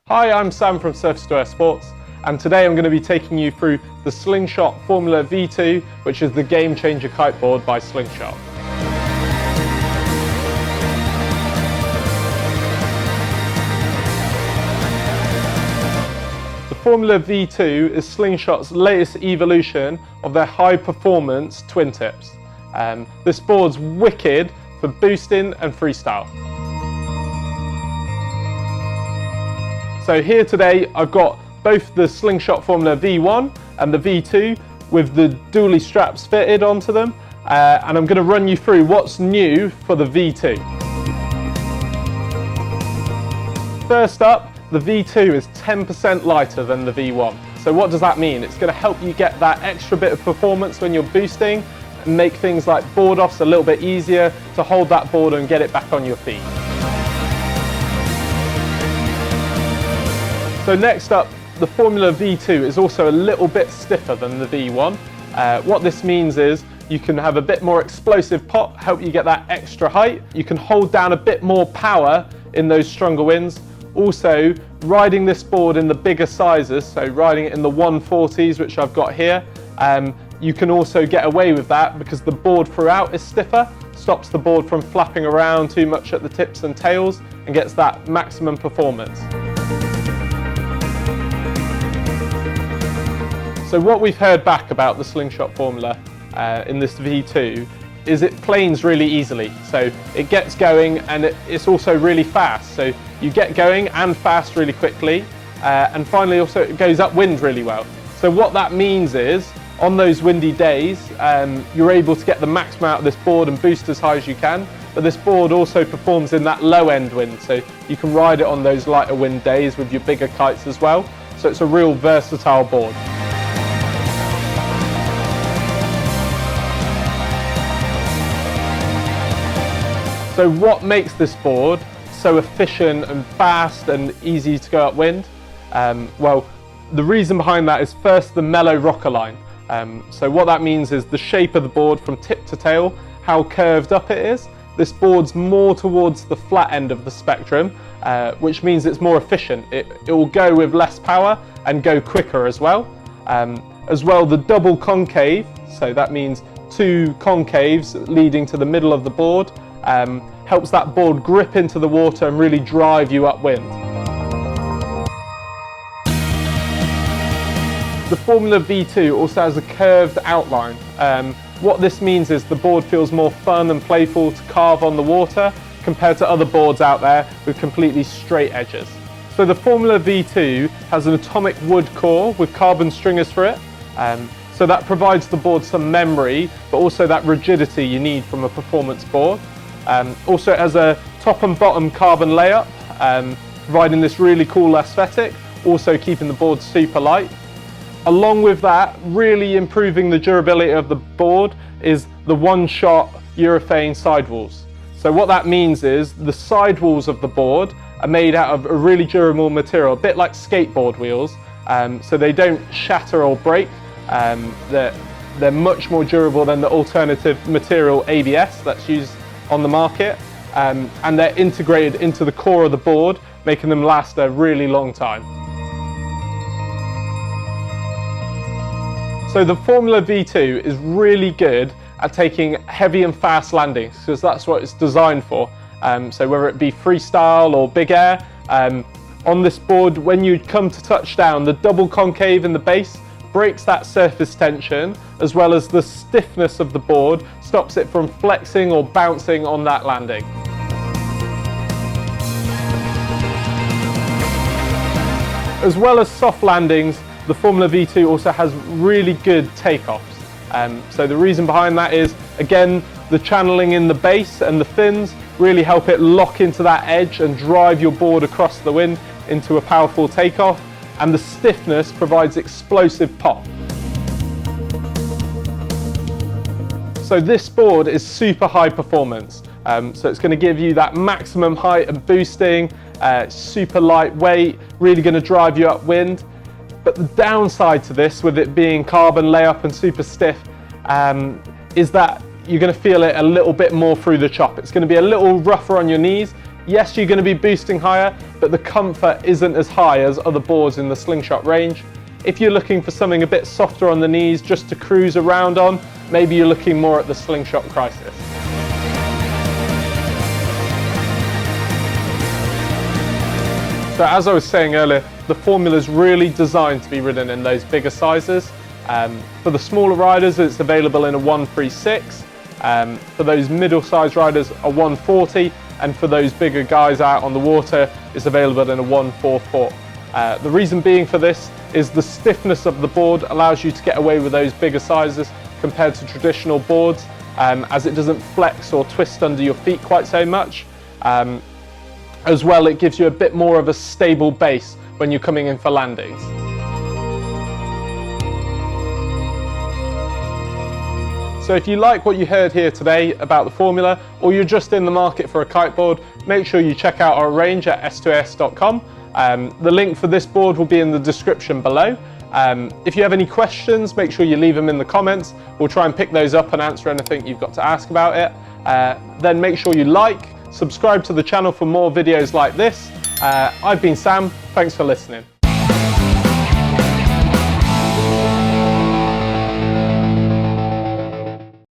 Hi, I'm Sam from S2AS Sports, and today I'm going to be taking you through the Slingshot Formula V2, which is the game changer kiteboard by Slingshot. The Formula V2 is Slingshot's latest evolution of their high performance twin tips. This board's wicked for boosting and freestyle. So here today I've got both the Slingshot Formula V1 and the V2 with the dually straps fitted onto them, and I'm going to run you through what's new for the V2. First up, the V2 is 10% lighter than the V1. So what does that mean? It's going to help you get that extra bit of performance when you're boosting and make things like board offs a little bit easier to hold that board and get it back on your feet. So next up, the Formula V2 is also a little bit stiffer than the V1. What this means is you can have a bit more explosive pop, help you get that extra height. You can hold down a bit more power in those stronger winds. Also, riding this board in the bigger sizes, so riding it in the 140s, which I've got here, you can also get away with that because the board throughout is stiffer, stops the board from flapping around too much at the tips and tails, and gets that maximum performance. So what we've heard back about the Slingshot Formula in this V2 is it planes really easily. So it gets going and it's also really fast. So you get going and fast really quickly, and finally also it goes upwind really well. So what that means is on those windy days you're able to get the maximum out of this board and boost as high as you can, but this board also performs in that low end wind, so you can ride it on those lighter wind days with your bigger kites as well. So it's a real versatile board. So what makes this board so efficient and fast and easy to go upwind? Well, the reason behind that is first the mellow rocker line. So what that means is the shape of the board from tip to tail, how curved up it is. This board's more towards the flat end of the spectrum, which means it's more efficient. It will go with less power and go quicker as well. As well, the double concave, so that means two concaves leading to the middle of the board, helps that board grip into the water and really drive you upwind. The Formula V2 also has a curved outline. What this means is the board feels more fun and playful to carve on the water compared to other boards out there with completely straight edges. So the Formula V2 has an atomic wood core with carbon stringers for it. So that provides the board some memory, but also that rigidity you need from a performance board. Also it has a top and bottom carbon layup, providing this really cool aesthetic, also keeping the board super light. Along with that, really improving the durability of the board is the one-shot urethane sidewalls. So what that means is the sidewalls of the board are made out of a really durable material, a bit like skateboard wheels, so they don't shatter or break. They're much more durable than the alternative material ABS that's used on the market, and they're integrated into the core of the board, making them last a really long time. So the Formula V2 is really good at taking heavy and fast landings because that's what it's designed for. So whether it be freestyle or big air, on this board when you come to touchdown, the double concave in the base breaks that surface tension, as well as the stiffness of the board stops it from flexing or bouncing on that landing. As well as soft landings, the Formula V2 also has really good takeoffs. So the reason behind that is, again, the channeling in the base and the fins really help it lock into that edge and drive your board across the wind into a powerful takeoff. And the stiffness provides explosive pop. So this board is super high performance. So it's going to give you that maximum height and boosting, super lightweight, really going to drive you upwind. But the downside to this, with it being carbon layup and super stiff, is that you're going to feel it a little bit more through the chop. It's going to be a little rougher on your knees, Yes, you're going to be boosting higher, but the comfort isn't as high as other boards in the Slingshot range. If you're looking for something a bit softer on the knees just to cruise around on, maybe you're looking more at the Slingshot Crisis. So as I was saying earlier, the Formula is really designed to be ridden in those bigger sizes. For the smaller riders, it's available in a 136. For those middle-sized riders, a 140, and for those bigger guys out on the water, it's available in a 144. The reason being for this is the stiffness of the board allows you to get away with those bigger sizes compared to traditional boards, as it doesn't flex or twist under your feet quite so much. As well, it gives you a bit more of a stable base when you're coming in for landings. So if you like what you heard here today about the Formula, or you're just in the market for a kiteboard, make sure you check out our range at S2AS.com. The link for this board will be in the description below. If you have any questions, make sure you leave them in the comments. We'll try and pick those up and answer anything you've got to ask about it. Then make sure you subscribe to the channel for more videos like this. I've been Sam, thanks for listening.